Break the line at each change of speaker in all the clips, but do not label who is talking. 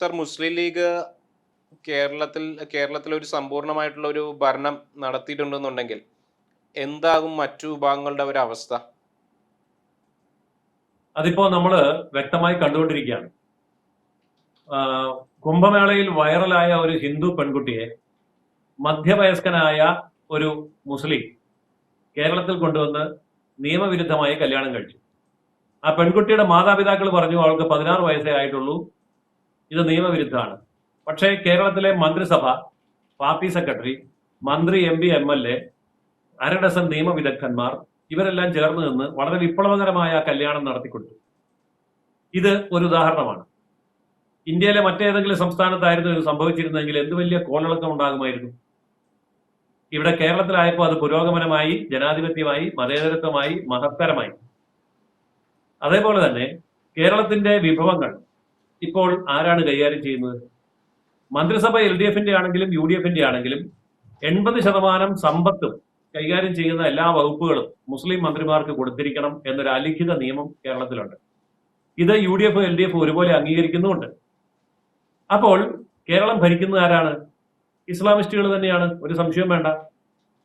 Sir മുസ്ലിം league കേരളത്തിൽ ഒരു സമ്പൂർണ്ണമായിട്ടുള്ള ഒരു ഭരണം നടത്തിയിട്ടുണ്ടെന്നുണ്ടെങ്കിൽ എന്താകും മറ്റു വിഭാഗങ്ങളുടെ ഒരു അവസ്ഥ?
അതിപ്പോ നമ്മൾ വ്യക്തമായി കണ്ടുകൊണ്ടിരിക്കുകയാണ്. കുംഭമേളയിൽ വൈറലായ ഒരു ഹിന്ദു പെൺകുട്ടിയെ മധ്യവയസ്കനായ ഒരു മുസ്ലിം കേരളത്തിൽ കൊണ്ടുവന്ന് നിയമവിരുദ്ധമായി കല്യാണം കഴിച്ചു. ആ പെൺകുട്ടിയുടെ മാതാപിതാക്കൾ പറഞ്ഞു അവൾക്ക് 16 വയസ്സേ ആയിട്ടുള്ളൂ, ഇത് നിയമവിരുദ്ധമാണ്. പക്ഷേ കേരളത്തിലെ മന്ത്രിസഭ, പാർട്ടി സെക്രട്ടറി, മന്ത്രി, MP, MLA, അരഡസൻ നിയമവിദഗ്ധന്മാർ ഇവരെല്ലാം ചേർന്ന് നിന്ന് വളരെ വിപ്ലവകരമായ കല്യാണം നടത്തിക്കൊടുത്തു. ഇത് ഒരു ഉദാഹരണമാണ്. ഇന്ത്യയിലെ മറ്റേതെങ്കിലും സംസ്ഥാനത്തായിരുന്നു ഇത് സംഭവിച്ചിരുന്നെങ്കിൽ എന്ത് വലിയ കോളിളക്കം ഉണ്ടാകുമായിരുന്നു. ഇവിടെ കേരളത്തിലായപ്പോൾ അത് പുരോഗമനമായി, ജനാധിപത്യമായി, മതേതരത്വമായി, മഹത്തരമായി. അതേപോലെ തന്നെ കേരളത്തിന്റെ വിഭവങ്ങൾ ഇപ്പോൾ ആരാണ് കൈകാര്യം ചെയ്യുന്നത്? മന്ത്രിസഭ LDFന്റെ ആണെങ്കിലും UDFന്റെ ആണെങ്കിലും 80% സമ്പത്തും കൈകാര്യം ചെയ്യുന്ന എല്ലാ വകുപ്പുകളും മുസ്ലിം മന്ത്രിമാർക്ക് കൊടുത്തിരിക്കണം എന്നൊരു അലിഖിത നിയമം കേരളത്തിലുണ്ട്. ഇത് UDF, LDF ഒരുപോലെ അംഗീകരിക്കുന്നുമുണ്ട്. അപ്പോൾ കേരളം ഭരിക്കുന്നത് ആരാണ്? ഇസ്ലാമിസ്റ്റുകൾ തന്നെയാണ്, ഒരു സംശയവും വേണ്ട.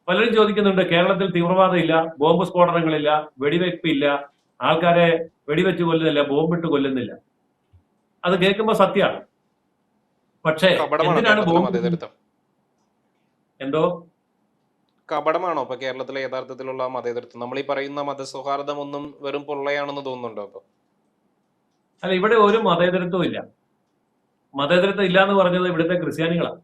പലരും ചോദിക്കുന്നുണ്ട്, കേരളത്തിൽ തീവ്രവാദം ഇല്ല, ബോംബ് സ്ഫോടനങ്ങളില്ല, വെടിവെപ്പില്ല, ആൾക്കാരെ വെടിവെച്ച് കൊല്ലുന്നില്ല, ബോംബിട്ട് കൊല്ലുന്നില്ല. അത് കേൾക്കുമ്പോൾ സത്യമാണ്. പക്ഷേ എന്തിനാണ് ബോംബ്? എന്തോ
കപടമാണോ ഇപ്പൊ കേരളത്തിലെ യഥാർത്ഥത്തിലുള്ള മതേതരത്വം? നമ്മൾ ഈ പറയുന്ന മതസൗഹാർദ്ദം ഒന്നും വെറും പൊള്ളയാണെന്ന് തോന്നുന്നുണ്ടോ? അപ്പൊ
അല്ല, ഇവിടെ ഒരു മതേതരത്വം ഇല്ല. മതേതരത്വം ഇല്ല എന്ന് പറഞ്ഞത് ഇവിടുത്തെ ക്രിസ്ത്യാനികളാണ്.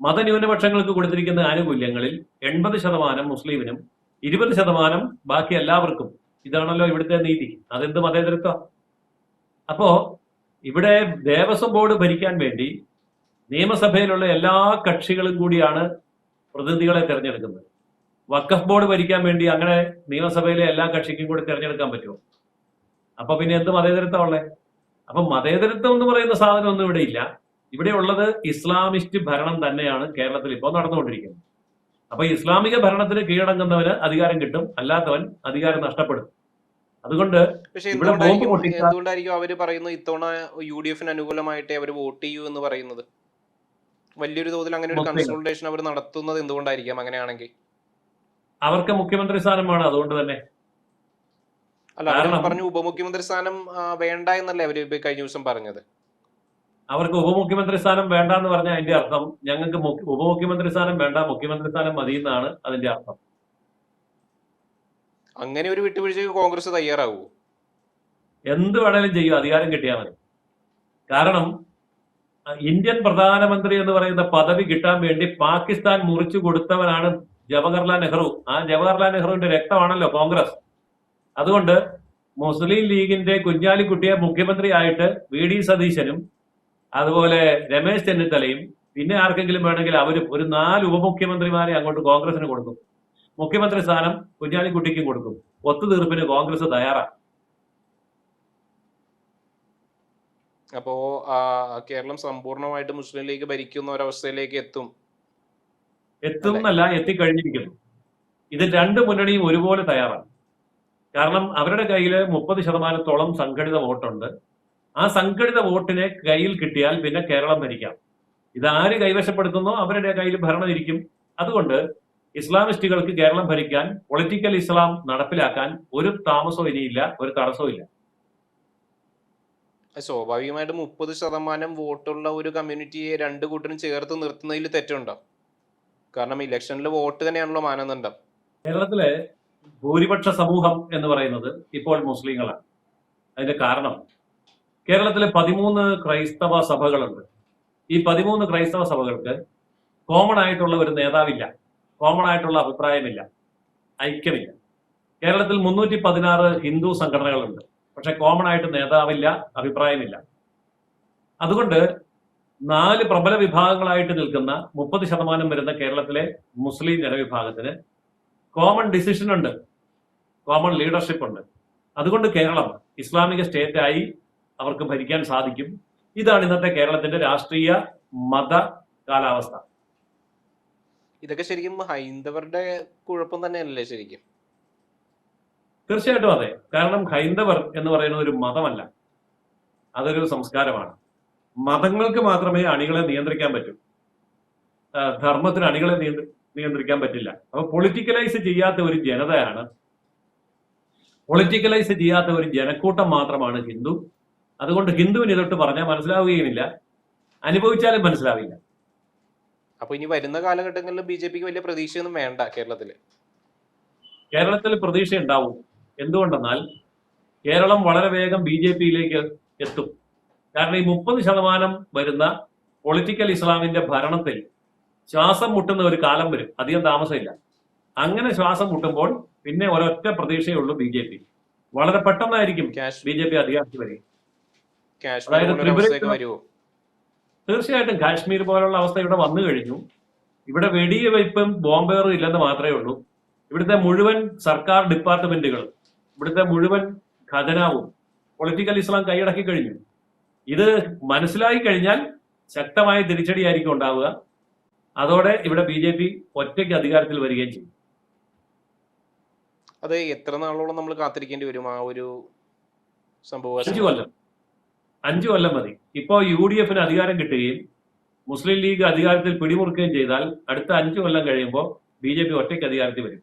മതന്യൂനപക്ഷങ്ങൾക്ക് കൊടുത്തിരിക്കുന്ന ആനുകൂല്യങ്ങളിൽ 80% മുസ്ലിമിനും 20% ബാക്കി എല്ലാവർക്കും. ഇതാണല്ലോ ഇവിടുത്തെ നീതി. അതെന്ത് മതേതരത്വം? അപ്പോ ഇവിടെ ദേവസ്വം ബോർഡ് ഭരിക്കാൻ വേണ്ടി നിയമസഭയിലുള്ള എല്ലാ കക്ഷികളും കൂടിയാണ് പ്രതിനിധികളെ തിരഞ്ഞെടുക്കുന്നത്. വഖഫ് ബോർഡ് ഭരിക്കാൻ വേണ്ടി അങ്ങനെ നിയമസഭയിലെ എല്ലാ കക്ഷിക്കും കൂടി തിരഞ്ഞെടുക്കാൻ പറ്റുമോ? അപ്പൊ പിന്നെ എന്ത് മതേതരത്വമുള്ളേ? അപ്പൊ മതേതരത്വം എന്ന് പറയുന്ന സാധനം ഒന്നും ഇവിടെ ഇല്ല. ഇവിടെ ഉള്ളത് ഇസ്ലാമിസ്റ്റ് ഭരണം തന്നെയാണ് കേരളത്തിൽ ഇപ്പോൾ നടന്നുകൊണ്ടിരിക്കുന്നത്. അപ്പൊ ഇസ്ലാമിക ഭരണത്തിന് കീഴടങ്ങുന്നവന് അധികാരം കിട്ടും, അല്ലാത്തവൻ അധികാരം നഷ്ടപ്പെടും. അതുകൊണ്ട് ഇവിടെ ബോംബ് പൊട്ടിച്ചാൽ
എന്തുകൊണ്ടായിരിക്കും അവര് പറയുന്നത് ഇത്തവണ UDFന് അനുകൂലമായിട്ടേ അവർ വോട്ട് ചെയ്യൂ എന്ന് പറയുന്നത്? വലിയൊരു തോതിൽ അങ്ങനെ ഒരു കൺസോൾട്ടേഷൻ അവർ നടത്തുന്നത് എന്തുകൊണ്ടായിരിക്കാം? അങ്ങനെയാണെങ്കിൽ
അവർക്ക് മുഖ്യമന്ത്രി സ്ഥാനം വേണം, അതുകൊണ്ട് തന്നെ.
അല്ല, അവർ പറഞ്ഞു ഉപമുഖ്യമന്ത്രി സ്ഥാനം വേണ്ട എന്നല്ലേ അവര് കഴിഞ്ഞ ദിവസം പറഞ്ഞത്?
അവർക്ക് ഉപമുഖ്യമന്ത്രി സ്ഥാനം വേണ്ട എന്ന് പറഞ്ഞാൽ അതിന്റെ അർത്ഥം ഞങ്ങൾക്ക് ഉപമുഖ്യമന്ത്രി സ്ഥാനം വേണ്ട, മുഖ്യമന്ത്രി സ്ഥാനം മതി എന്നാണ് അതിന്റെ അർത്ഥം.
അങ്ങനെ ഒരു വിട്ടുവീഴ്ചയ്ക്ക് കോൺഗ്രസ് തയ്യാറാവൂ?
എന്ത് വേണേലും ചെയ്യും, അധികാരം കിട്ടിയാൽ മതി. കാരണം ഇന്ത്യൻ പ്രധാനമന്ത്രി എന്ന് പറയുന്ന പദവി കിട്ടാൻ വേണ്ടി പാകിസ്ഥാൻ മുറിച്ചു കൊടുത്തവനാണ് ജവഹർലാൽ നെഹ്റു. ആ ജവഹർലാൽ നെഹ്റുവിന്റെ രക്തമാണല്ലോ കോൺഗ്രസ്. അതുകൊണ്ട് മുസ്ലിം ലീഗിന്റെ കുഞ്ഞാലിക്കുട്ടിയെ മുഖ്യമന്ത്രി ആയിട്ട് VD സതീശനും അതുപോലെ രമേശ് ചെന്നിത്തലയും പിന്നെ ആർക്കെങ്കിലും വേണമെങ്കിൽ അവർ ഒരു 4 ഉപമുഖ്യമന്ത്രിമാരെ അങ്ങോട്ട് കോൺഗ്രസിന് കൊടുക്കും. മുഖ്യമന്ത്രി സ്ഥാനം കുഞ്ഞാലിക്കുട്ടിക്കും കൊടുക്കും. ഒത്തുതീർപ്പിന് കോൺഗ്രസ് തയ്യാറാണ്.
അപ്പോ കേരളം സമ്പൂർണമായിട്ട് മുസ്ലിം ലീഗ് ഭരിക്കുന്ന ഒരവസ്ഥയിലേക്ക് എത്തും
എന്നല്ല, എത്തിക്കഴിഞ്ഞിരിക്കുന്നു. ഇത് 2 മുന്നണിയും ഒരുപോലെ തയ്യാറാണ്. കാരണം അവരുടെ കയ്യിൽ 30%-ഓളം സംഘടിത വോട്ടുണ്ട്. ആ സംഘടിത വോട്ടിനെ കയ്യിൽ കിട്ടിയാൽ പിന്നെ കേരളം ഭരിക്കാം. ഇതാര് കൈവശപ്പെടുത്തുന്നോ അവരുടെ കയ്യിൽ ഭരണം ഇരിക്കും. അതുകൊണ്ട് ഇസ്ലാമിസ്റ്റുകൾക്ക് കേരളം ഭരിക്കാൻ, പൊളിറ്റിക്കൽ ഇസ്ലാം നടപ്പിലാക്കാൻ ഒരു താമസവും ഇനിയില്ല, ഒരു തടസ്സവും ഇല്ല.
സ്വാഭാവികമായിട്ട് 30% വോട്ടുള്ള ഒരു കമ്മ്യൂണിറ്റിയെ 2 കൂട്ടരും ചേർത്ത് നിർത്തുന്നതിൽ തെറ്റുണ്ടോ? കാരണം ഇലക്ഷനിൽ വോട്ട് തന്നെയാണല്ലോ മാനദണ്ഡം.
കേരളത്തിലെ ഭൂരിപക്ഷ സമൂഹം എന്ന് പറയുന്നത് ഇപ്പോൾ മുസ്ലിങ്ങളാണ്. അതിന്റെ കാരണം കേരളത്തിലെ 13 ക്രൈസ്തവ സഭകളുണ്ട്. ഈ 13 ക്രൈസ്തവ സഭകൾക്ക് കോമൺ ആയിട്ടുള്ള ഒരു നേതാവില്ല, കോമൺ ആയിട്ടുള്ള അഭിപ്രായമില്ല, ഐക്യമില്ല. കേരളത്തിൽ 316 ഹിന്ദു സംഘടനകളുണ്ട്. പക്ഷെ കോമൺ ആയിട്ട് നേതാവില്ല, അഭിപ്രായമില്ല. അതുകൊണ്ട് 4 പ്രബല വിഭാഗങ്ങളായിട്ട് നിൽക്കുന്ന 30% വരുന്ന കേരളത്തിലെ മുസ്ലിം ജനവിഭാഗത്തിന് കോമൺ ഡിസിഷൻ ഉണ്ട്, കോമൺ ലീഡർഷിപ്പ് ഉണ്ട്. അതുകൊണ്ട് കേരളം ഇസ്ലാമിക സ്റ്റേറ്റായി അവർക്ക് ഭരിക്കാൻ സാധിക്കും. ഇതാണ് ഇന്നത്തെ കേരളത്തിന്റെ രാഷ്ട്രീയ മത കാലാവസ്ഥ.
ഇതൊക്കെ ശരിക്കും ഹൈന്ദവരുടെ കുഴപ്പം തന്നെയല്ലേ ശരിക്കും?
തീർച്ചയായിട്ടും അതെ. കാരണം ഹൈന്ദവർ എന്ന് പറയുന്നത് ഒരു മതമല്ല, അതൊരു സംസ്കാരമാണ്. മതങ്ങൾക്ക് മാത്രമേ അണികളെ നിയന്ത്രിക്കാൻ പറ്റൂ, ധർമ്മത്തിന് അണികളെ നിയന്ത്രിക്കാൻ പറ്റില്ല. അപ്പൊ പൊളിറ്റിക്കലൈസ് ചെയ്യാത്ത ഒരു ജനതയാണ്, പൊളിറ്റിക്കലൈസ് ചെയ്യാത്ത ഒരു ജനക്കൂട്ടം മാത്രമാണ് ഹിന്ദു. അതുകൊണ്ട് ഹിന്ദുവിന് ഇതൊട്ട് പറഞ്ഞാൽ മനസ്സിലാവുകയുമില്ല, അനുഭവിച്ചാലും മനസ്സിലാവില്ല.
അപ്പൊ ഇനി വരുന്ന കാലഘട്ടങ്ങളിൽ ബി.ജെ.പിക്ക് വലിയ പ്രതീക്ഷയൊന്നും വേണ്ട കേരളത്തില്.
കേരളത്തിൽ പ്രതീക്ഷ ഉണ്ടാവും. എന്തുകൊണ്ടെന്നാൽ കേരളം വളരെ വേഗം ബി.ജെ.പിയിലേക്ക് എത്തും. കാരണം ഈ 30% വരുന്ന പൊളിറ്റിക്കൽ ഇസ്ലാമിന്റെ ഭരണത്തിൽ ശ്വാസം മുട്ടുന്ന ഒരു കാലം വരും, അധികം താമസമില്ല. അങ്ങനെ ശ്വാസം മുട്ടുമ്പോൾ പിന്നെ ഒരൊറ്റ പ്രതീക്ഷയേ ഉള്ളൂ ബി.ജെ.പി. വളരെ പെട്ടെന്നായിരിക്കും ബി.ജെ.പി അധികാരത്തിൽ വരിക. തീർച്ചയായിട്ടും കാശ്മീർ പോലുള്ള അവസ്ഥ ഇവിടെ വന്നു കഴിഞ്ഞു. ഇവിടെ വെടിവയ്പും ബോംബേറും ഇല്ലെന്ന് മാത്രമേ ഉള്ളൂ. ഇവിടുത്തെ മുഴുവൻ സർക്കാർ ഡിപ്പാർട്ട്മെന്റുകളും ഇവിടുത്തെ മുഴുവൻ ഖജനാവും പൊളിറ്റിക്കൽ ഇസ്ലാം കൈയടക്കി കഴിഞ്ഞു. ഇത് മനസ്സിലായി കഴിഞ്ഞാൽ ശക്തമായ തിരിച്ചടിയായിരിക്കും ഉണ്ടാവുക. അതോടെ ഇവിടെ ബി.ജെ.പി ഒറ്റയ്ക്ക് അധികാരത്തിൽ വരികയും ചെയ്യും.
അത് എത്ര നാളോളം നമ്മൾ കാത്തിരിക്കേണ്ടി വരും ആ ഒരു സംഭവം?
5 കൊല്ലം മതി. ഇപ്പോ UDF-ന് അധികാരം കിട്ടുകയും മുസ്ലിം ലീഗ് അധികാരത്തിൽ പിടിമുറുക്കുകയും ചെയ്താൽ അടുത്ത 5 കൊല്ലം കഴിയുമ്പോൾ ബി.ജെ.പി ഒറ്റയ്ക്ക് അധികാരത്തിൽ വരും.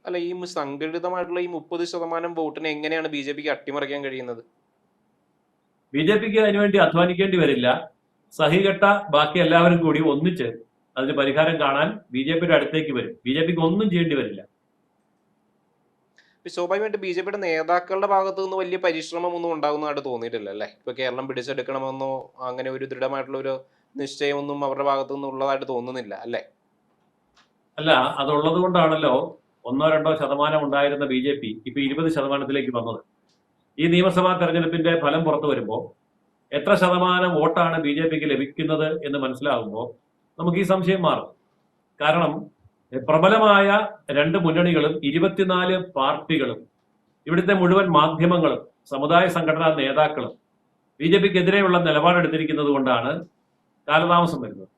അല്ല, ഈ സംഘടിതമായിട്ടുള്ള ഈ 30% വോട്ടിനെ എങ്ങനെയാണ് ബി.ജെ.പിക്ക് അട്ടിമറിക്കാൻ കഴിയുന്നത്?
ബി.ജെ.പിക്ക് അതിനുവേണ്ടി അധ്വാനിക്കേണ്ടി വരില്ല. സഹികെട്ട ബാക്കി എല്ലാവരും കൂടി ഒന്നിച്ച് അതിന് പരിഹാരം കാണാൻ ബി.ജെ.പിയുടെ അടുത്തേക്ക് വരും. ബി.ജെ.പിക്ക് ഒന്നും ചെയ്യേണ്ടി വരില്ല.
സ്വാഭാവികമായിട്ട് ബി.ജെ.പിയുടെ നേതാക്കളുടെ ഭാഗത്തു നിന്ന് വലിയ പരിശ്രമം ഒന്നും ഉണ്ടാകുന്നതായിട്ട് തോന്നിയിട്ടില്ല അല്ലേ? ഇപ്പൊ കേരളം പിടിച്ചെടുക്കണമെന്നോ അങ്ങനെ ഒരു ദൃഢമായിട്ടുള്ള ഒരു നിശ്ചയമൊന്നും അവരുടെ ഭാഗത്തു നിന്ന് ഉള്ളതായിട്ട് തോന്നുന്നില്ല അല്ലേ?
അല്ല, അതുള്ളത് കൊണ്ടാണല്ലോ 1-2% ഉണ്ടായിരുന്ന ബി.ജെ.പി ഇപ്പൊ 20%-ലേക്ക് വന്നത്. ഈ നിയമസഭാ തെരഞ്ഞെടുപ്പിന്റെ ഫലം പുറത്തു വരുമ്പോൾ എത്ര ശതമാനം വോട്ടാണ് ബി.ജെ.പിക്ക് ലഭിക്കുന്നത് എന്ന് മനസ്സിലാകുമ്പോൾ നമുക്ക് ഈ സംശയം മാറും. കാരണം പ്രബലമായ 2 മുന്നണികളും 24 പാർട്ടികളും ഇവിടുത്തെ മുഴുവൻ മാധ്യമങ്ങളും സമുദായ സംഘടനാ നേതാക്കളും ബി.ജെ.പിക്കെതിരെയുള്ള നിലപാടെടുത്തിരിക്കുന്നത് കൊണ്ടാണ് കാലതാമസം വരുന്നത്.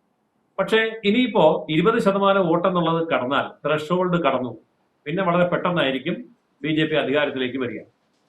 പക്ഷേ ഇനിയിപ്പോ 20% വോട്ടെന്നുള്ളത് കടന്നാൽ, ത്രഷോൾഡ് കടന്നു, പിന്നെ വളരെ പെട്ടെന്നായിരിക്കും ബി.ജെ.പി അധികാരത്തിലേക്ക് വരിക.